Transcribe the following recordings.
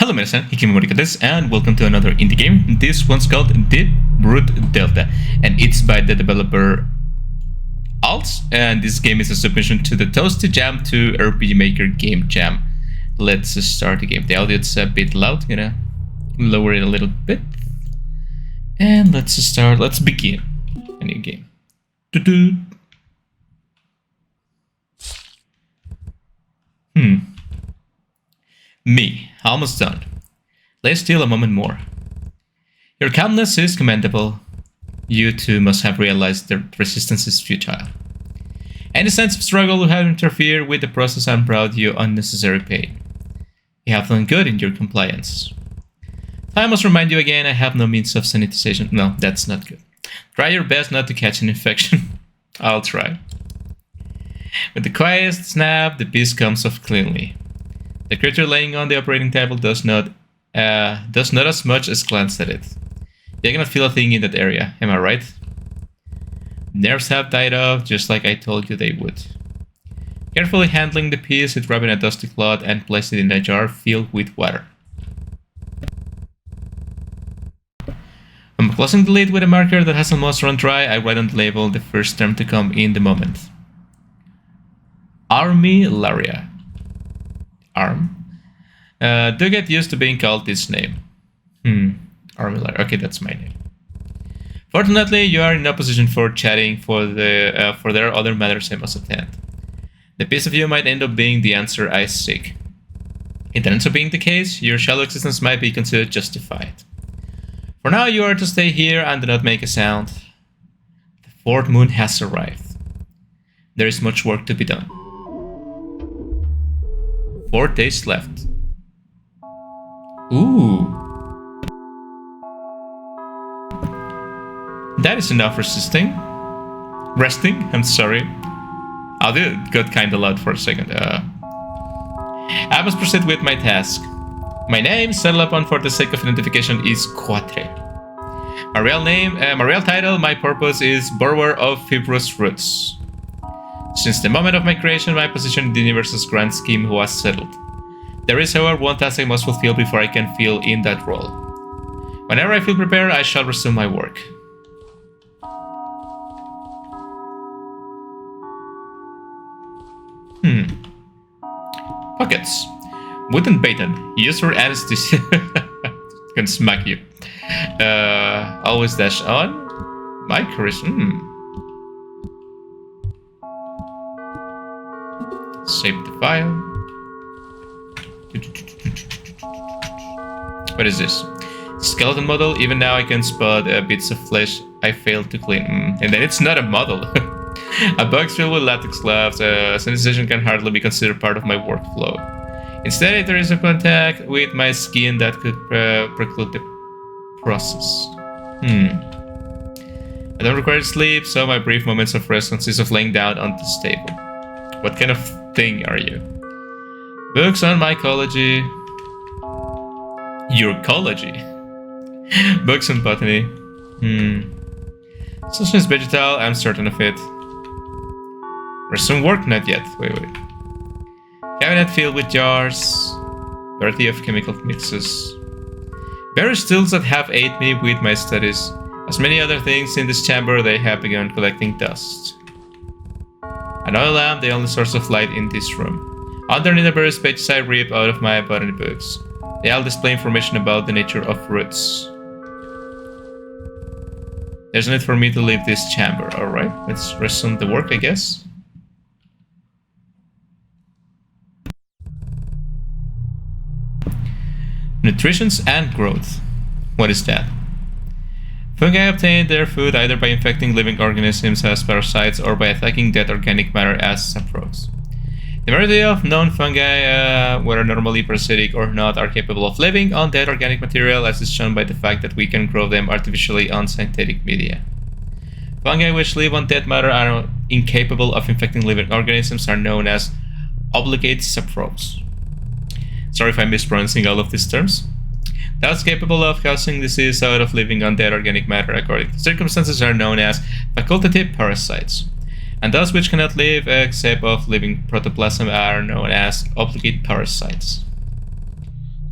Hello minasan, Hikimori this, and welcome to another indie game. This one's called Deep Root Delta, and it's by the developer Alt, and this game is a submission to the Toasty Jam 2 RPG Maker Game Jam. Let's start the game. The audio's a bit loud, lower it a little bit. And let's begin a new game. Me, almost done. Lay still a moment more. Your calmness is commendable. You too must have realized that resistance is futile. Any sense of struggle will have interfered with the process and brought you unnecessary pain. You have done good in your compliance. I must remind you again, I have no means of sanitization. No, that's not good. Try your best not to catch an infection. I'll try. With the quietest snap, the piece comes off cleanly. The creature laying on the operating table does not as much as glance at it. You cannot feel a thing in that area, am I right? Nerves have died off, just like I told you they would. Carefully handling the piece, it wrapped in a dusty cloth and placed it in a jar filled with water. I'm closing the lid with a marker that has almost run dry. I write on the label the first term to come in the moment. Armillaria. Do get used to being called this name. Armillaria. Okay, that's my name. Fortunately, you are in no position for chatting, for there are other matters I must attend. The piece of you might end up being the answer I seek. In terms of being the case, your shallow existence might be considered justified. For now, you are to stay here and do not make a sound. The fourth moon has arrived. There is much work to be done. 4 days left. Ooh. That is enough resting, I'm sorry. Oh, it got kinda loud for a second. I must proceed with my task. My name, settled upon for the sake of identification, is Quatre. My real title, my purpose is Borrower of Fibrous Roots. Since the moment of my creation, my position in the universe's grand scheme was settled. There is, however, one task I must fulfill before I can fill in that role. Whenever I feel prepared, I shall resume my work. Pockets. Wooden baton. Use for anesthesia. Can smack you. Always dash on. My charisma. Save the file. What is this? Skeleton model. Even now I can spot bits of flesh I failed to clean. And then it's not a model. A box filled with latex gloves. Sanitization can hardly be considered part of my workflow. Instead, there is a contact with my skin that could preclude the process. I don't require sleep, so my brief moments of rest consist of laying down on this table. What kind of thing are you? Books on mycology. Urcology. Books on botany. Such as vegetal, I'm certain of it. Resume work? Not yet. Wait. Cabinet filled with jars. Variety of chemical mixes. Various tools that have aided me with my studies. As many other things in this chamber, they have begun collecting dust. An oil lamp, the only source of light in this room. Underneath the various pages I rip out of my botany books. They all display information about the nature of roots. There's no need for me to leave this chamber. Alright, let's resume the work, I guess. Nutrition and growth. What is that? Fungi obtain their food either by infecting living organisms as parasites or by attacking dead organic matter as saprogs. The majority of known fungi, whether normally parasitic or not, are capable of living on dead organic material, as is shown by the fact that we can grow them artificially on synthetic media. Fungi which live on dead matter are incapable of infecting living organisms are known as obligate saprogs. Sorry if I'm mispronouncing all of these terms. Those capable of causing disease out of living on dead organic matter according to circumstances are known as facultative parasites. And those which cannot live except of living protoplasm are known as obligate parasites.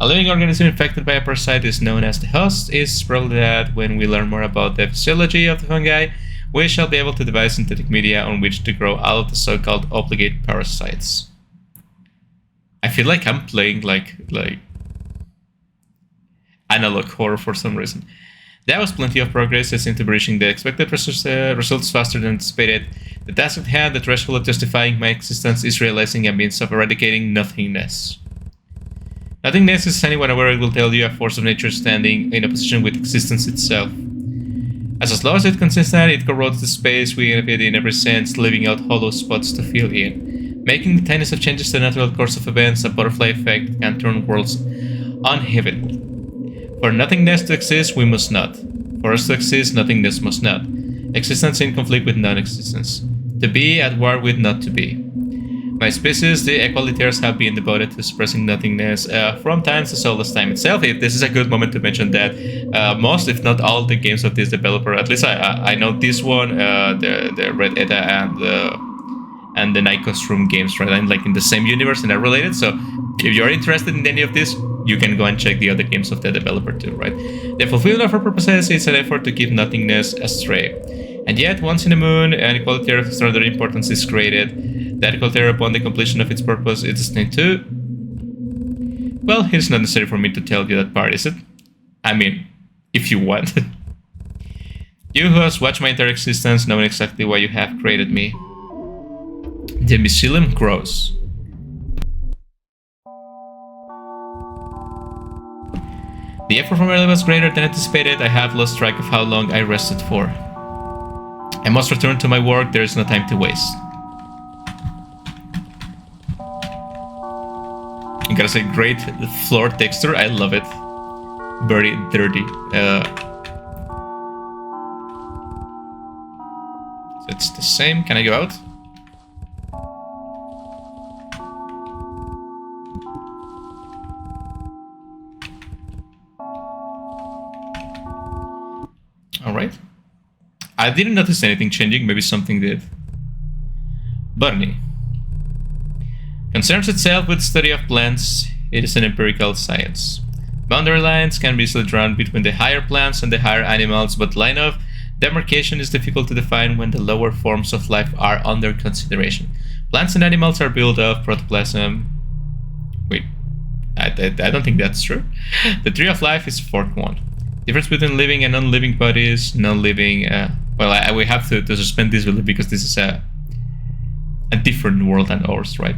A living organism infected by a parasite is known as the host. It's probably that when we learn more about the physiology of the fungi, we shall be able to devise synthetic media on which to grow out of the so-called obligate parasites. I feel like I'm playing like analog horror for some reason. There was plenty of progress. It seemed to be reaching the expected results faster than anticipated. The task at hand, the threshold of justifying my existence, is realizing a means of eradicating nothingness. Nothingness is anyone aware will tell you a force of nature standing in opposition with existence itself. As slow as it consistent, it corrodes the space we inhabit in every sense, leaving out hollow spots to fill in. Making the tiniest of changes to the natural course of events, a butterfly effect can turn worlds uninhabitable. For nothingness to exist, we must not. For us to exist, nothingness must not. Existence in conflict with non-existence. To be at war with not to be. My species, the equalitarians, have been devoted to suppressing nothingness from times as old as time itself. This is a good moment to mention that most, if not all, the games of this developer, at least I know this one, the Red Edda and the Nikos Room games, right? I'm like in the same universe and are related. So if you're interested in any of this, you can go and check the other games of the developer too, right? The fulfillment of our purposes is an effort to keep nothingness astray. And yet, once in a moon, an equality of extraordinary importance is created. That equality, upon the completion of its purpose, is destined to... Well, it's not necessary for me to tell you that part, is it? I mean, if you want. You who has watched my entire existence know exactly why you have created me. The mycelium grows. The effort from earlier was greater than anticipated. I have lost track of how long I rested for. I must return to my work. There is no time to waste. I gotta say, great floor texture. I love it. Very dirty. So it's the same. Can I go out? Alright. I didn't notice anything changing, maybe something did. Botany. Concerns itself with study of plants. It is an empirical science. Boundary lines can be easily drawn between the higher plants and the higher animals, but line of demarcation is difficult to define when the lower forms of life are under consideration. Plants and animals are built of protoplasm. Wait, I don't think that's true. The tree of life is fourth one. Difference between living and non-living bodies. Non-living, well, we have to suspend this really because this is a different world than ours, right?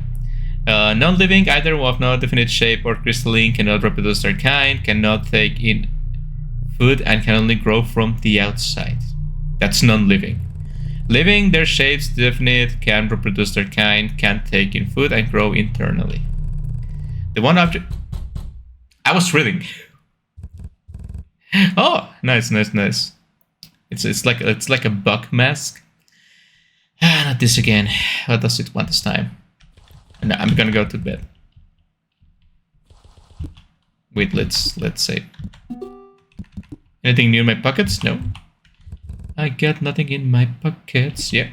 Non-living, either of no definite shape or crystalline, cannot reproduce their kind, cannot take in food, and can only grow from the outside. That's non-living. Living, their shapes definite, can reproduce their kind, can take in food, and grow internally. The one object... I was reading. Oh, nice. It's like a bug mask. Not this again. What does it want this time? And I'm gonna go to bed. Wait, let's save. Anything new in my pockets? No. I got nothing in my pockets. Yeah.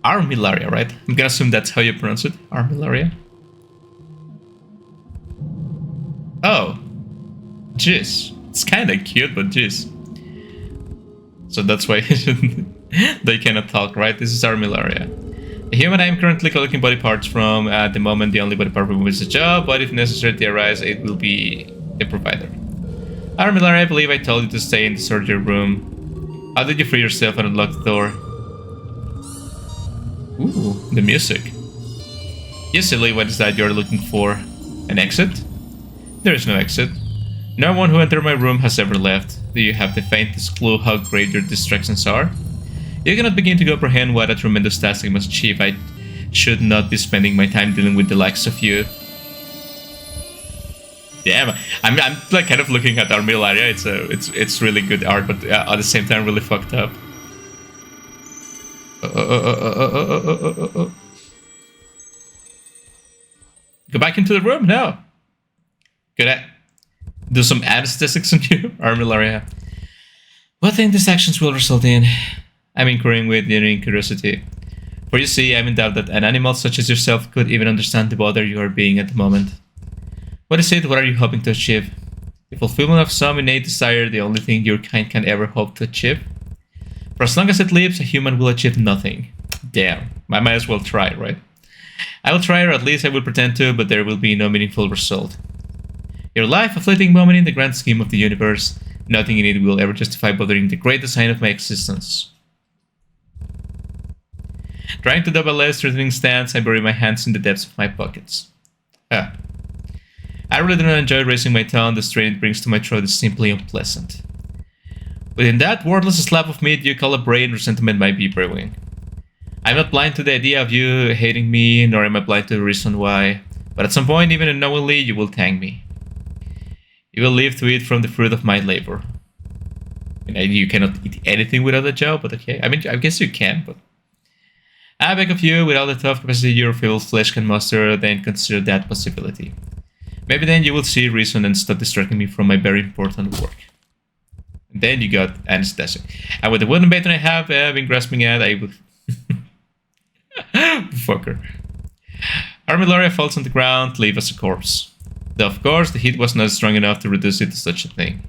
Armillaria, right? I'm gonna assume that's how you pronounce it. Armillaria. Oh. Jeez. It's kinda cute, but jeez. So that's why they cannot talk, right? This is Armillaria. A human I am currently collecting body parts from. At the moment, the only body part removed is a job, but if necessity arises, it will be a provider. Armillaria, I believe I told you to stay in the surgery room. How did you free yourself and unlock the door? Ooh, the music. You silly, what is that you're looking for? An exit? There is no exit. No one who entered my room has ever left. Do you have the faintest clue how great your distractions are? You cannot begin to comprehend what a tremendous task I must achieve. I should not be spending my time dealing with the likes of you. Yeah, I'm like kind of looking at Armillaria. It's really good art, but at the same time really fucked up. Go back into the room now. Could I do some anesthetics on you, Armillaria? What think these actions will result in? I'm inquiring with genuine curiosity. For you see, I'm in doubt that an animal such as yourself could even understand the bother you are being at the moment. What is it? What are you hoping to achieve? The fulfillment of some innate desire, the only thing your kind can ever hope to achieve? For as long as it lives, a human will achieve nothing. Damn, I might as well try, right? I will try, or at least I will pretend to, but there will be no meaningful result. Your life, a fleeting moment in the grand scheme of the universe, nothing in it will ever justify bothering the great design of my existence. Trying to double a threatening stance, I bury my hands in the depths of my pockets. I really do not enjoy raising my tone, the strain it brings to my throat is simply unpleasant. Within that wordless slab of meat you call a brain, resentment might be brewing. I'm not blind to the idea of you hating me, nor am I blind to the reason why, but at some point, even unknowingly, you will thank me. You will live to eat from the fruit of my labor. You cannot eat anything without a job, but okay. I mean, I guess you can, but... I beg of you, with all the tough capacity your feeble flesh can muster, then consider that possibility. Maybe then you will see reason and stop distracting me from my very important work. And then you got anesthesia. And with the wooden baton I have been grasping at, I will... Fucker. Armillaria falls on the ground, leave as a corpse. Though of course, the heat was not strong enough to reduce it to such a thing.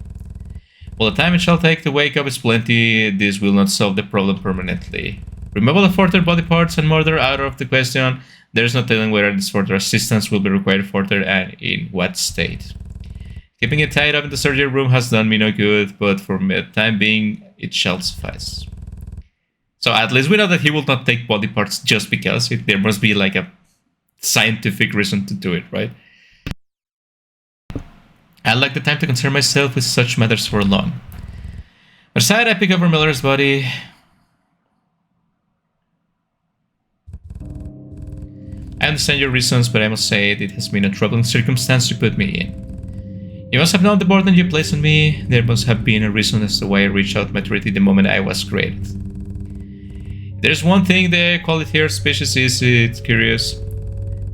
While the time it shall take to wake up is plenty, this will not solve the problem permanently. Removal of further body parts and murder out of the question, there is no telling whether this further assistance will be required further and in what state. Keeping it tied up in the surgery room has done me no good, but for the time being, it shall suffice. So at least we know that he will not take body parts just because. There must be like a scientific reason to do it, right? I'd like the time to concern myself with such matters for long. Aside, I pick up Miller's body. I understand your reasons, but I must say it has been a troubling circumstance you put me in. You must have known the burden you placed on me. There must have been a reason as to why I reached out maturity the moment I was created. There's one thing the qualitative species is, it's curious.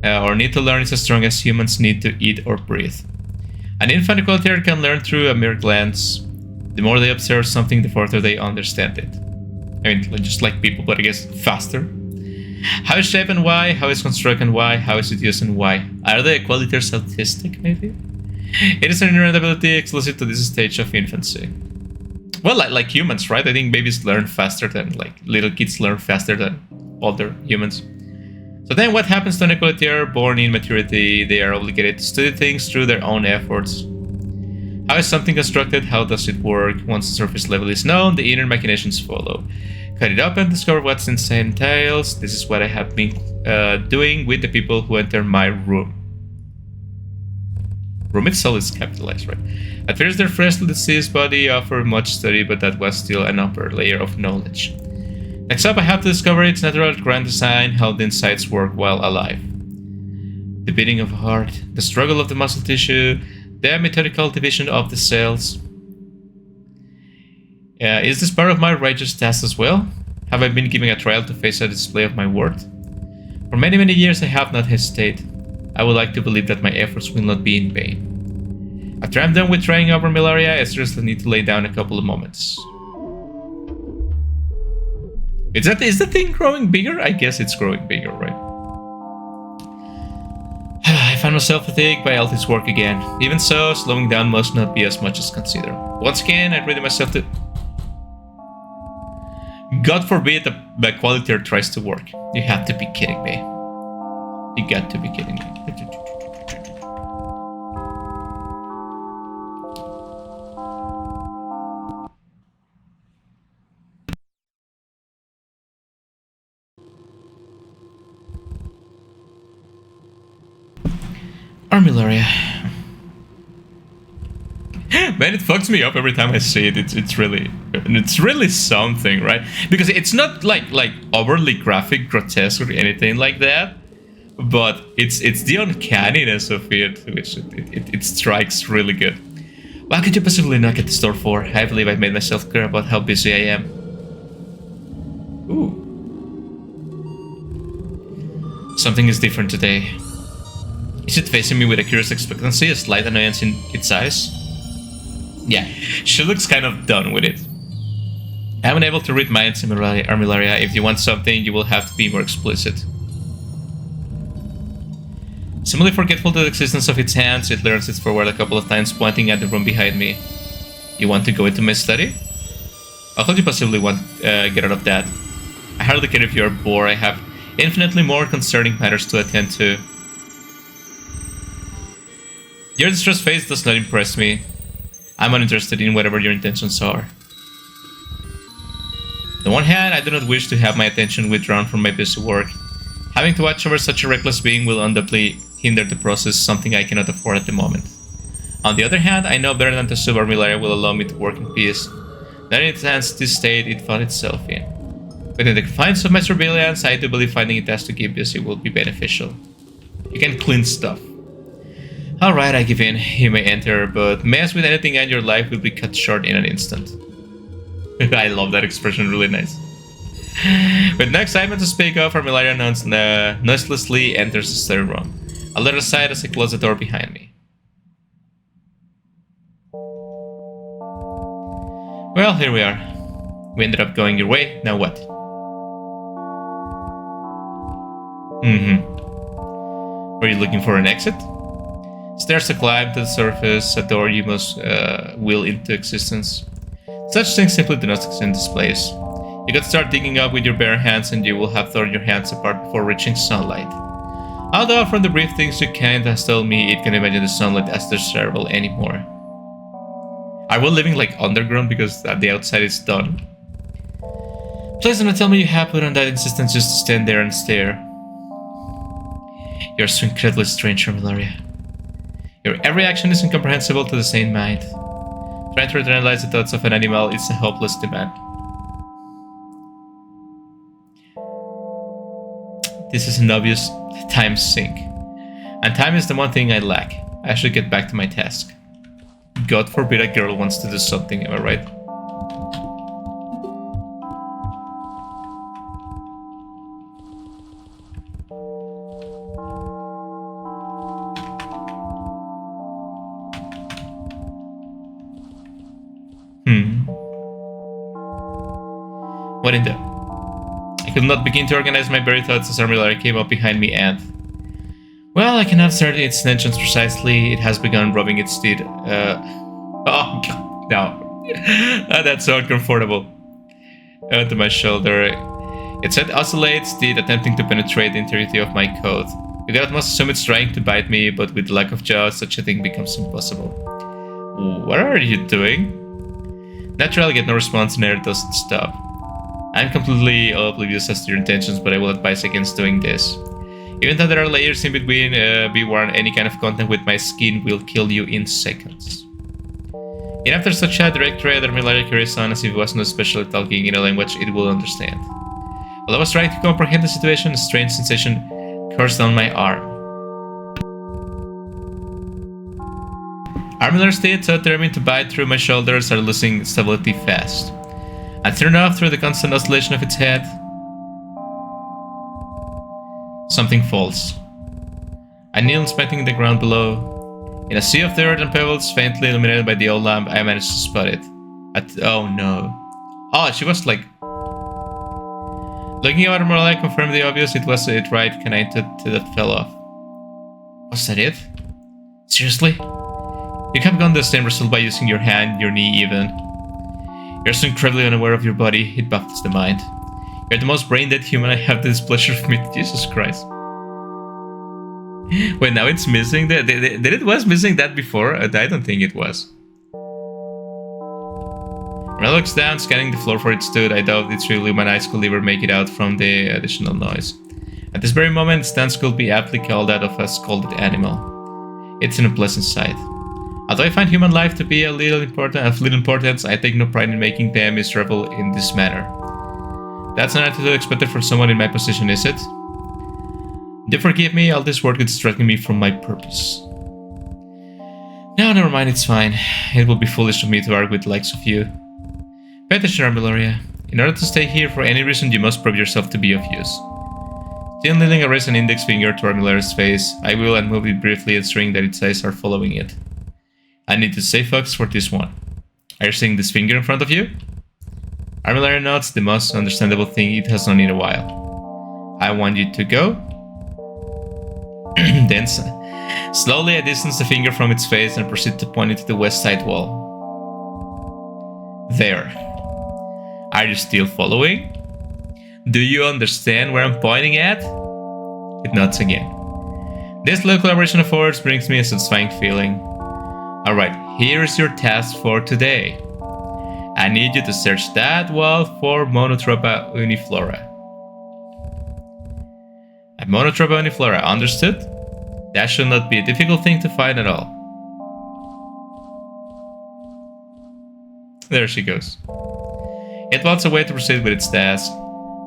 Our need to learn is as strong as humans need to eat or breathe. An infant equalizer can learn through a mere glance. The more they observe something, the further they understand it. I mean, just like people, but I guess faster. How is shaped and why? How is constructed and why? How is it used and why? Are the equalizers autistic, maybe? It is an inherent ability exclusive to this stage of infancy. Well, like humans, right? I think babies learn faster than, like, little kids learn faster than older humans. So then what happens to an equalizer born in maturity? They are obligated to study things through their own efforts. How is something constructed? How does it work? Once the surface level is known, the inner machinations follow. Cut it up and discover what's inside entails. This is what I have been doing with the people who enter my room. Room itself is capitalized, right? At first, their freshly deceased body offered much study, but that was still an upper layer of knowledge. Next up, I have to discover its natural grand design, how the insides work while alive. The beating of a heart, the struggle of the muscle tissue, the methodical division of the cells. Is this part of my righteous task as well? Have I been giving a trial to face a display of my worth? For many, many years I have not hesitated. I would like to believe that my efforts will not be in vain. After I'm done with trying over malaria, I seriously need to lay down a couple of moments. Is the thing growing bigger? I guess it's growing bigger, right? I find myself fatigued by all this work again. Even so, slowing down must not be as much as considered. Once again, I ready myself to... God forbid the quality tries to work. You have to be kidding me. You got to be kidding me. Armillaria. Man, it fucks me up every time I see it. It's really something, right? Because it's not like overly graphic, grotesque, or anything like that. But it's the uncanniness of it, which it strikes really good. What could you possibly knock at the store for? I believe I've made myself clear about how busy I am. Ooh. Something is different today. Is it facing me with a curious expectancy, a slight annoyance in its eyes? Yeah, she looks kind of done with it. I'm unable to read minds, Armillaria. If you want something, you will have to be more explicit. Seemingly forgetful to the existence of its hands, it learns its forward a couple of times, pointing at the room behind me. You want to go into my study? How could you possibly want get out of that? I hardly care if you're bored. I have infinitely more concerning matters to attend to. Your distressed face does not impress me. I'm uninterested in whatever your intentions are. On the one hand, I do not wish to have my attention withdrawn from my busy work. Having to watch over such a reckless being will undoubtedly hinder the process, something I cannot afford at the moment. On the other hand, I know better than to assume Armillaria will allow me to work in peace, not in its hands this state it found itself in. Within the confines of my surveillance, I do believe finding a task to keep busy will be beneficial. You can clean stuff. Alright, I give in. You may enter, but mess with anything and your life will be cut short in an instant. I love that expression, really nice. With no excitement to speak of, Armillaria noiselessly enters the study room. I let her aside as I close the door behind me. Well, here we are. We ended up going your way, now what? Were you looking for an exit? Stairs to climb to the surface, a door you must will into existence. Such things simply do not exist in this place. You could start digging up with your bare hands and you will have torn your hands apart before reaching sunlight. Although from the brief things you can has told me, it can imagine the sunlight as desirable anymore. Are we living like underground because the outside is done? Please do not tell me you have put on that insistence just to stand there and stare. You're so incredibly strange, Armillaria. Your every action is incomprehensible to the sane mind. Trying to internalize the thoughts of an animal is a hopeless demand. This is an obvious time sink. And time is the one thing I lack. I should get back to my task. God forbid a girl wants to do something, am I right? What in the... I could not begin to organize my very thoughts as Armillaria came up behind me and... Well, I cannot start its intentions precisely. It has begun rubbing its teeth. Oh, God, no. That's so uncomfortable. Onto my shoulder. Its head oscillates, teeth attempting to penetrate the integrity of my coat. With that, must assume it's trying to bite me, but with lack of jaws, such a thing becomes impossible. What are you doing? Naturally, I get no response and it doesn't stop. I'm completely oblivious as to your intentions, but I will advise against doing this. Even though there are layers in between, be warned, any kind of contact with my skin will kill you in seconds. Yet after such a direct threat, Armillaria carries on as if it was not especially talking in a language it will understand. While I was trying to comprehend the situation, a strange sensation coursed down my arm. Armillaria's teeth, so determined to bite through my shoulders, are losing stability fast. I turned off through the constant oscillation of its head. Something falls. I kneel inspecting the ground below. In a sea of dirt and pebbles, faintly illuminated by the old lamp, I managed to spot it. Oh no. Oh, she was like... Looking at Armillaria confirmed the obvious, it was it right canine that fell off. Was that it? Seriously? You have gotten the same result by using your hand, your knee even. You're so incredibly unaware of your body, it baffles the mind. You're the most brain-dead human I have the displeasure of meeting. Jesus Christ. Wait, now it's missing? Did it was missing that before? I don't think it was. When I looks down, scanning the floor for its tooth, I doubt it's really my eyes could ever make it out from the additional noise. At this very moment, stance could be aptly called that of a scalded animal. It's an unpleasant sight. Although I find human life to be of little importance, I take no pride in making them miserable in this manner. That's an attitude expected from someone in my position, is it? Do forgive me, all this work is distracting me from my purpose. No, never mind, it's fine. It will be foolish of me to argue with the likes of you. Pay attention, Armillaria. In order to stay here for any reason, you must prove yourself to be of use. Still kneeling, I raise an index finger to Armillaria's face. I will unmove it briefly, ensuring that its eyes are following it. I need to say focus for this one. Are you seeing this finger in front of you? Armillaria nods, the most understandable thing it has done in a while. I want you to go. Then slowly I distance the finger from its face and proceed to point it to the west side wall. There. Are you still following? Do you understand where I'm pointing at? It nods again. This little collaboration of words brings me a satisfying feeling. Alright, here's your task for today. I need you to search that wall for Monotropa uniflora. A Monotropa uniflora, understood? That should not be a difficult thing to find at all. There she goes. It walks away to proceed with its task.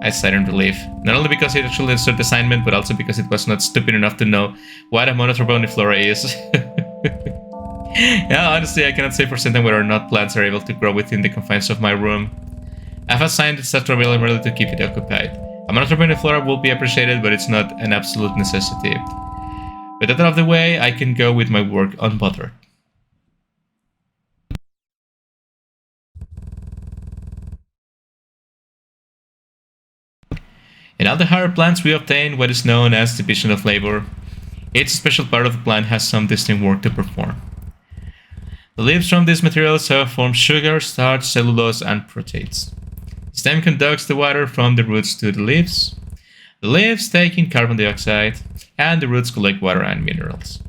I sighed in relief, not only because it actually answered the assignment, but also because it was not stupid enough to know what a Monotropa uniflora is. Yeah, honestly, I cannot say for certain whether or not plants are able to grow within the confines of my room. I've assigned it such primarily to keep it occupied. A Monotropa uniflora will be appreciated, but it's not an absolute necessity. With that out of the way, I can go with my work unbothered. In all the higher plants, we obtain what is known as division of labor. Each special part of the plant has some distinct work to perform. The leaves from these materials form sugar, starch, cellulose, and proteins. The stem conducts the water from the roots to the leaves. The leaves take in carbon dioxide, and the roots collect water and minerals.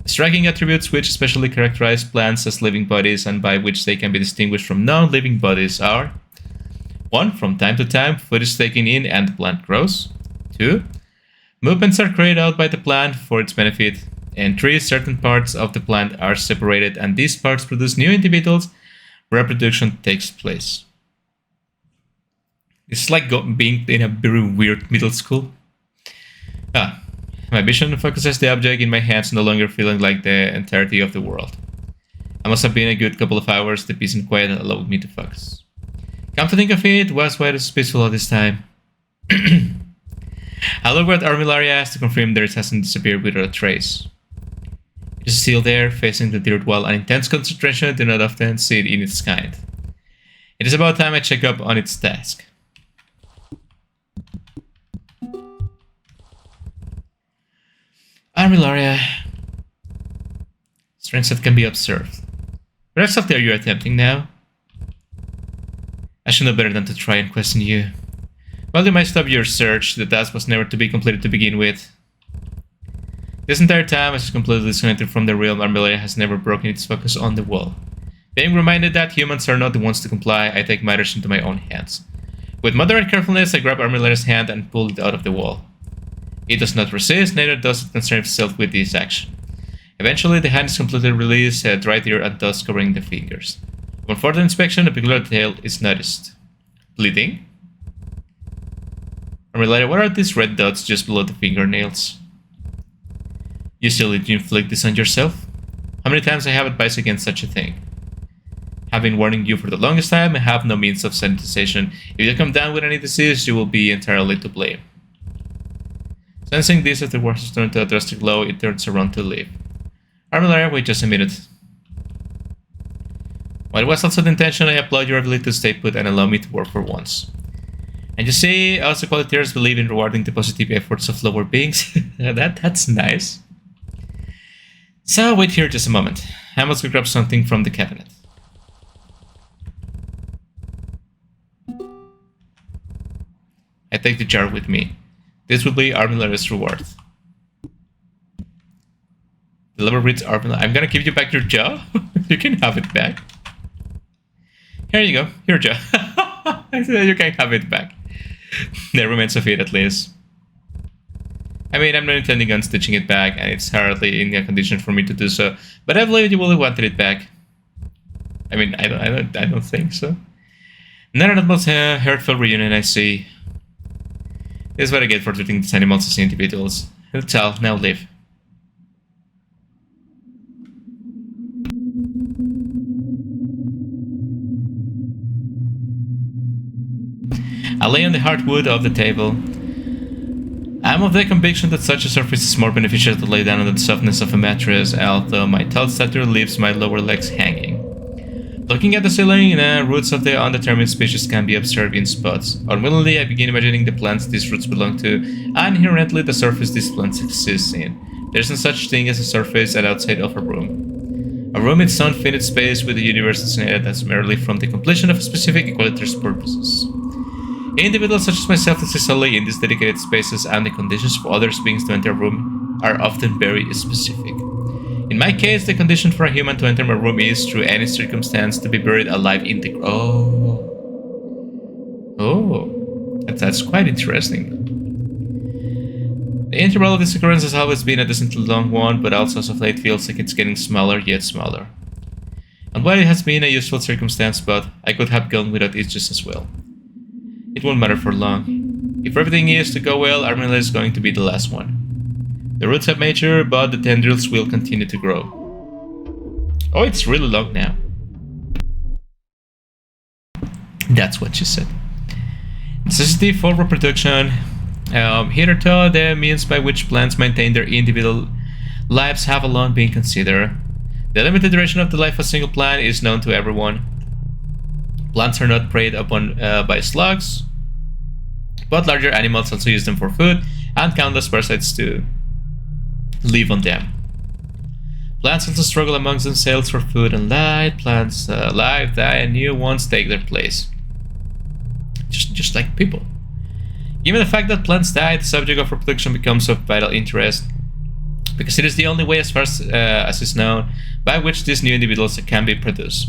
The striking attributes which especially characterize plants as living bodies and by which they can be distinguished from non-living bodies are: 1. From time to time, food is taken in and the plant grows. 2. Movements are carried out by the plant for its benefit. And 3. Certain parts of the plant are separated and these parts produce new individuals. Reproduction takes place. It's like being in a very weird middle school. My vision focuses the object in my hands, no longer feeling like the entirety of the world. I must have been a good couple of hours. The peace and quiet allowed me to focus. Come to think of it, was quite peaceful all this time. I look at Armillaria as to confirm that it hasn't disappeared without a trace. It is still there, facing the dirt wall, an intense concentration do not often see it in its kind. It is about time I check up on its task. Armillaria. Strengths that can be observed. What exactly are you attempting now? I should know better than to try and question you. While you might stop your search, the task was never to be completed to begin with. This entire time, as completely disconnected from the realm, Armillaria has never broken its focus on the wall. Being reminded that humans are not the ones to comply, I take matters into my own hands. With moderate carefulness, I grab Armillaria's hand and pull it out of the wall. It does not resist, neither does it concern itself with this action. Eventually, the hand is completely released, right ear and dust covering the fingers. Upon further inspection, a peculiar detail is noticed. Bleeding? Armillaria, what are these red dots just below the fingernails? You still need to inflict this on yourself? How many times I have advised against such a thing? I've been warning you for the longest time. I have no means of sanitization. If you come down with any disease, you will be entirely to blame. Sensing this, as the worst has turned to a drastic low, it turns around to leave. Armillaria, wait just a minute. While it was also the intention, I applaud your ability to stay put and allow me to work for once. And you see, also qualitators believe in rewarding the positive efforts of lower beings. That's nice. So wait here just a moment. I must go grab something from the cabinet. I take the jar with me. This will be Armillaria's reward. The lover reads Armillaria. I'm gonna give you back your jaw. You can have it back. Here you go. Your jaw. You can have it back. The remains of it, at least. I mean, I'm not intending on stitching it back, and it's hardly in a condition for me to do so. But I believe you will wanted it back. I mean, I don't think so. Not an most heartfelt reunion, I see. This is what I get for treating these animals as individuals. That's all. Now leave. I lay on the hardwood of the table. I am of the conviction that such a surface is more beneficial to lay down on the softness of a mattress, although my tall stature leaves my lower legs hanging. Looking at the ceiling, roots of the undetermined species can be observed in spots. Unwillingly, I begin imagining the plants these roots belong to, and inherently the surface these plants exist in. There isn't such thing as a surface at outside of a room. A room is some finite space with the universe designated as merely from the completion of specific equalitarian purposes. Individuals such as myself exist solely in these dedicated spaces, and the conditions for other beings to enter a room are often very specific. In my case, the condition for a human to enter my room is, through any circumstance, to be buried alive in the that's quite interesting. The interval of this occurrence has always been a decently long one, but also as of late feels like it's getting smaller yet smaller. And while it has been a useful circumstance, but I could have gone without it just as well. It won't matter for long. If everything is to go well, Armilla is going to be the last one. The roots have matured, but the tendrils will continue to grow. Oh, it's really long now. That's what she said. Necessity for reproduction. Hitherto, the means by which plants maintain their individual lives have alone been considered. The limited duration of the life of a single plant is known to everyone. Plants are not preyed upon by slugs, but larger animals also use them for food, and countless parasites to live on them. Plants also struggle amongst themselves for food and light. Plants live, die, and new ones take their place. Just like people. Given the fact that plants die, the subject of reproduction becomes of vital interest, because it is the only way, as far as is known, by which these new individuals can be produced.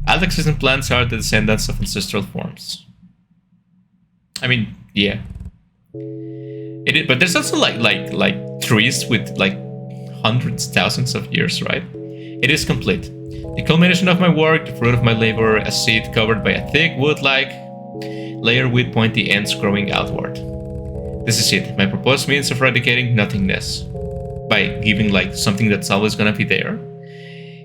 All existing plants are the descendants of ancestral forms. I mean, yeah. It is, but there's also like trees with like hundreds, thousands of years, right? It is complete. The culmination of my work, the fruit of my labor, a seed covered by a thick wood-like layer with pointy ends growing outward. This is it, my proposed means of eradicating nothingness, by giving like something that's always gonna be there.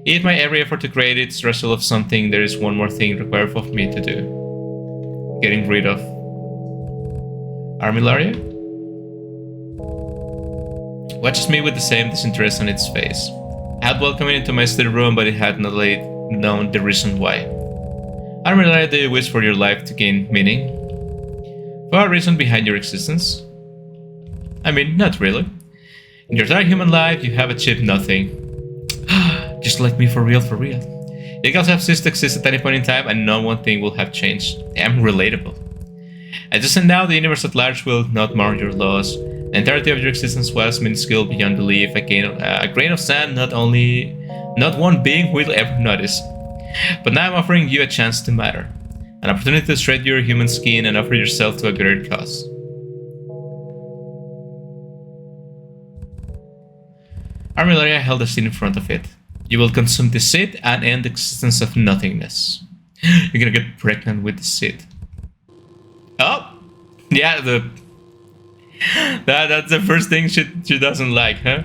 If my every effort to create it is the result of something, there is one more thing required of me to do. Getting rid of Armillaria? Watches me with the same disinterest on its face. I had welcomed it into my study room, but it had not yet known the reason why. Armillaria, do you wish for your life to gain meaning? For a reason behind your existence? I mean, not really. In your entire human life, you have achieved nothing. Just like me, for real, for real. You guys have ceased to exist at any point in time, and no one thing will have changed. I'm relatable. As just and now, the universe at large will not mourn your loss. The entirety of your existence was minuscule beyond belief. A grain of sand, not one being will ever notice. But now I'm offering you a chance to matter. An opportunity to shred your human skin and offer yourself to a greater cause. Armillaria held a seed in front of it. You will consume the seed and end the existence of nothingness. You're gonna get pregnant with the seed. Oh! Yeah, that's the first thing she doesn't like, huh?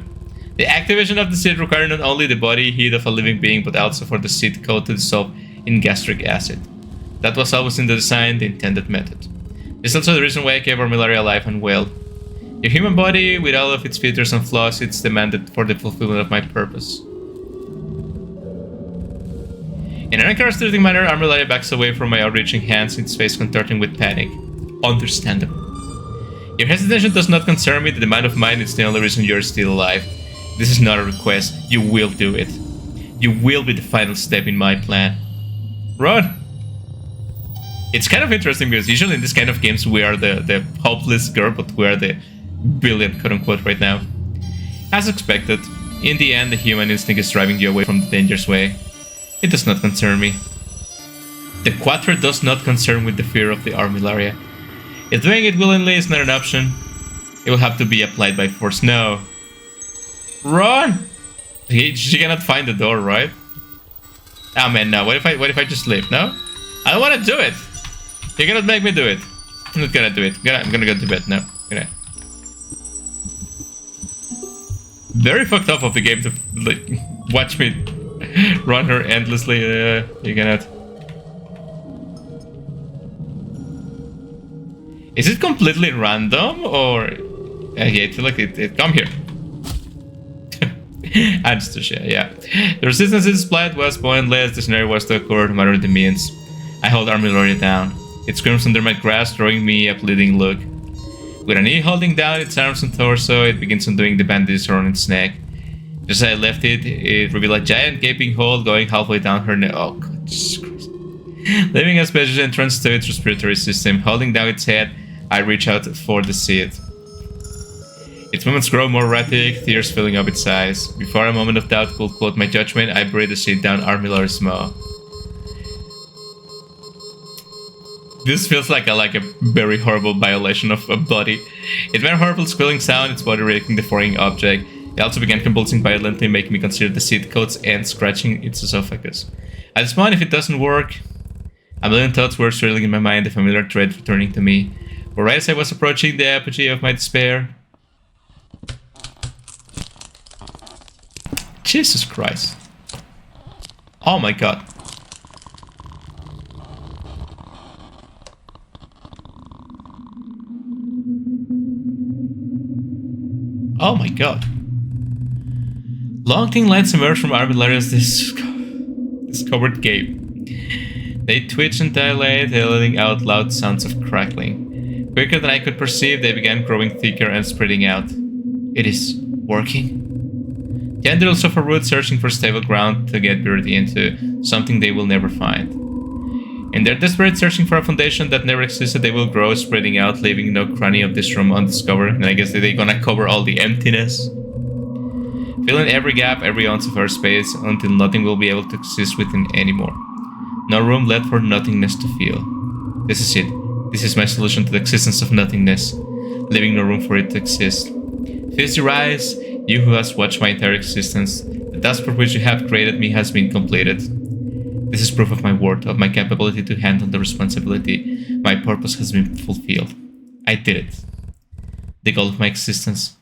The activation of the seed requires not only the body heat of a living being, but also for the seed code to dissolve in gastric acid. That was always in the design, the intended method. This is also the reason why I kept Armillaria alive and well. Your human body, with all of its features and flaws, it's demanded for the fulfillment of my purpose. In an uncharacteristic manner, Armillaria backs away from my outreaching hands, its face contorting with panic. Understandable. Your hesitation does not concern me. The demand of mine is the only reason you're still alive. This is not a request. You will do it. You will be the final step in my plan. Run! It's kind of interesting because usually in this kind of games we are the hopeless girl, but we are the brilliant, quote-unquote, right now. As expected, in the end the human instinct is driving you away from the dangerous way. It does not concern me. The Quattro does not concern with the fear of the Armillaria. If doing it willingly is not an option, it will have to be applied by force. No. Run! She cannot find the door, right? Oh man, no. What if I just leave? No? I don't want to do it. You cannot make me do it. I'm not gonna do it. I'm gonna go to bed now. Okay. Very fucked up of the game to like watch me run her endlessly. You cannot. Is it completely random or? Yeah, I feel like it come here. Anesthesia, yeah. The resistance is plight was pointless, the scenario was to occur no matter the means. I hold Armillaria down. It screams under my grasp, throwing me a pleading look. With a knee holding down its arms and torso, it begins undoing the bandages around its neck. Just as I left it, it revealed a giant gaping hole going halfway down her neck. Oh god, Jesus Christ. Leaving a spacious entrance to its respiratory system, holding down its head, I reach out for the seed. Its movements grow more erratic, tears filling up its eyes. Before a moment of doubt could cloud my judgment, I bury the seed down Armillari's maw. This feels like a very horrible violation of a body. It made a horrible squealing sound, its body reacting the foreign object. It also began convulsing violently, making me consider the seed coats and scratching its esophagus. At this point, if it doesn't work, a million thoughts were swirling in my mind, the familiar dread returning to me. But right as I was approaching the apogee of my despair... Jesus Christ. Oh my god. Oh my god. Long thin lines emerge from Armillaria's discovered gate. They twitch and dilate, letting out loud sounds of crackling. Quicker than I could perceive, they began growing thicker and spreading out. It is working. Tendrils of a root searching for stable ground to get buried into, something they will never find. In their desperate searching for a foundation that never existed, they will grow, spreading out, leaving no cranny of this room undiscovered, and I guess they're gonna cover all the emptiness. Filling every gap, every ounce of airspace, until nothing will be able to exist within anymore. No room left for nothingness to feel. This is it. This is my solution to the existence of nothingness, leaving no room for it to exist. Feast your eyes, you who has watched my entire existence. The task for which you have created me has been completed. This is proof of my worth, of my capability to handle the responsibility. My purpose has been fulfilled. I did it. The goal of my existence.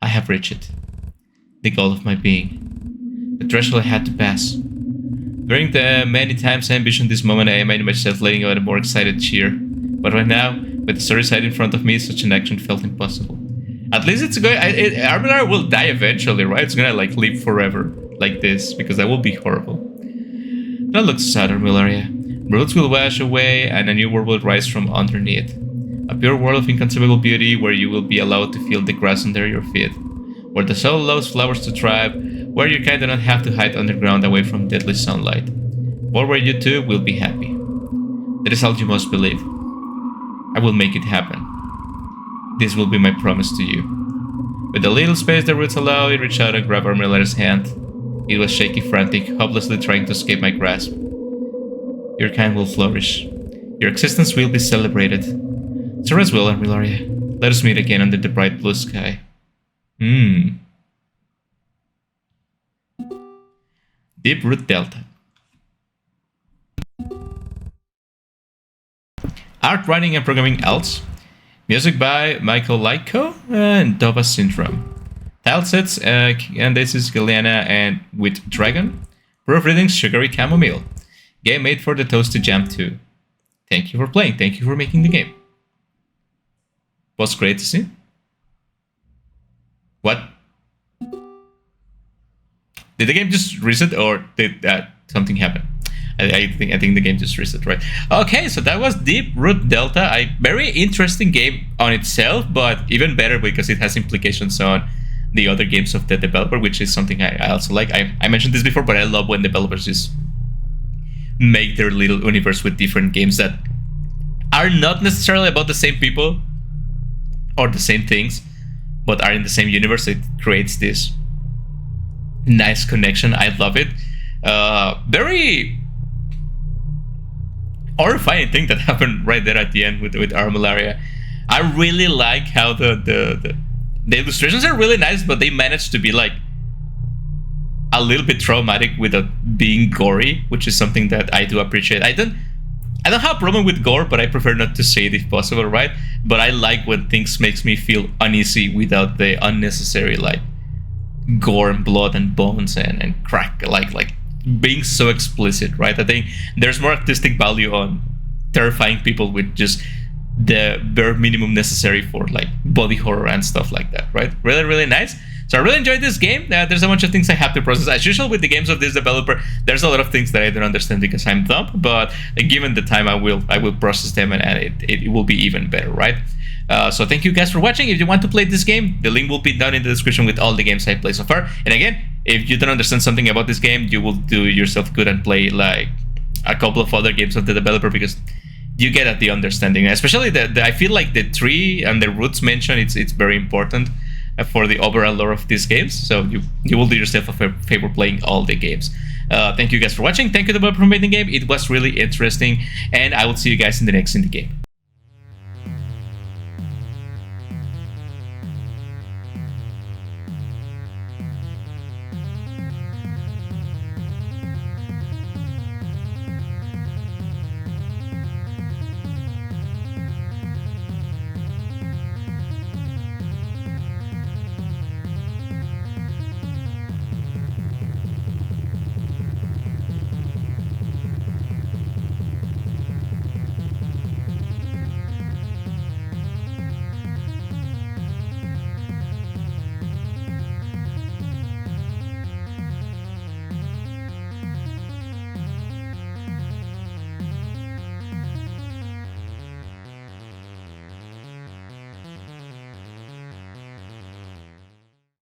I have reached it. The goal of my being. The threshold I had to pass. During the many times I envisioned this moment, I imagined myself letting out a more excited cheer. But right now, with the story side in front of me, such an action felt impossible. At least it's going. Armillaria will die eventually, right? It's gonna like live forever like this, because that will be horrible. Don't look sad, Armillaria. Roots will wash away, and a new world will rise from underneath. A pure world of inconceivable beauty, where you will be allowed to feel the grass under your feet, where the soul allows flowers to thrive, where your kind do not have to hide underground away from deadly sunlight, or where you too will be happy. That is all you must believe. I will make it happen. This will be my promise to you. With the little space the roots allow, I reached out and grabbed Armillaria's hand. It was shaky, frantic, hopelessly trying to escape my grasp. Your kind will flourish. Your existence will be celebrated. So rest well, Armillaria. Let us meet again under the bright blue sky. Deep Root Delta. Art, writing, and programming else. Music by Michael Lyko and Dova Syndrome. Tile sets, Candace's Galeana and with Dragon. Proofreadings, Sugary Chamomile. Game made for the Toasty Jam 2. Thank you for playing. Thank you for making the game. Was great to see. What? Did the game just reset, or did something happen? I think the game just reset, right? Okay, so that was Deep Root Delta. A very interesting game on itself, but even better because it has implications on the other games of the developer, which is something I also like. I mentioned this before, but I love when developers just make their little universe with different games that are not necessarily about the same people or the same things, but are in the same universe. It creates this nice connection. I love it. Very horrifying thing that happened right there at the end with Armillaria. I really like how the illustrations are really nice, but they managed to be like a little bit traumatic without being gory, which is something that I do appreciate. I don't have a problem with gore, but I prefer not to say it if possible, right? But I like when things makes me feel uneasy without the unnecessary like gore and blood and bones and crack, like being so explicit, right? I think there's more artistic value on terrifying people with just the bare minimum necessary for like body horror and stuff like that, right? Really, really nice. So I really enjoyed this game. There's a bunch of things I have to process. As usual with the games of this developer, there's a lot of things that I don't understand because I'm dumb. But given the time, I will process them, and it will be even better, right? So thank you guys for watching. If you want to play this game, the link will be down in the description with all the games I played so far. And again, if you don't understand something about this game, you will do yourself good and play like a couple of other games of the developer because you get at the understanding. Especially I feel like the tree and the roots mentioned, it's very important for the overall lore of these games. So you will do yourself a favor playing all the games. Thank you guys for watching. Thank you, developer, for making the game. It was really interesting, and I will see you guys in the next indie game.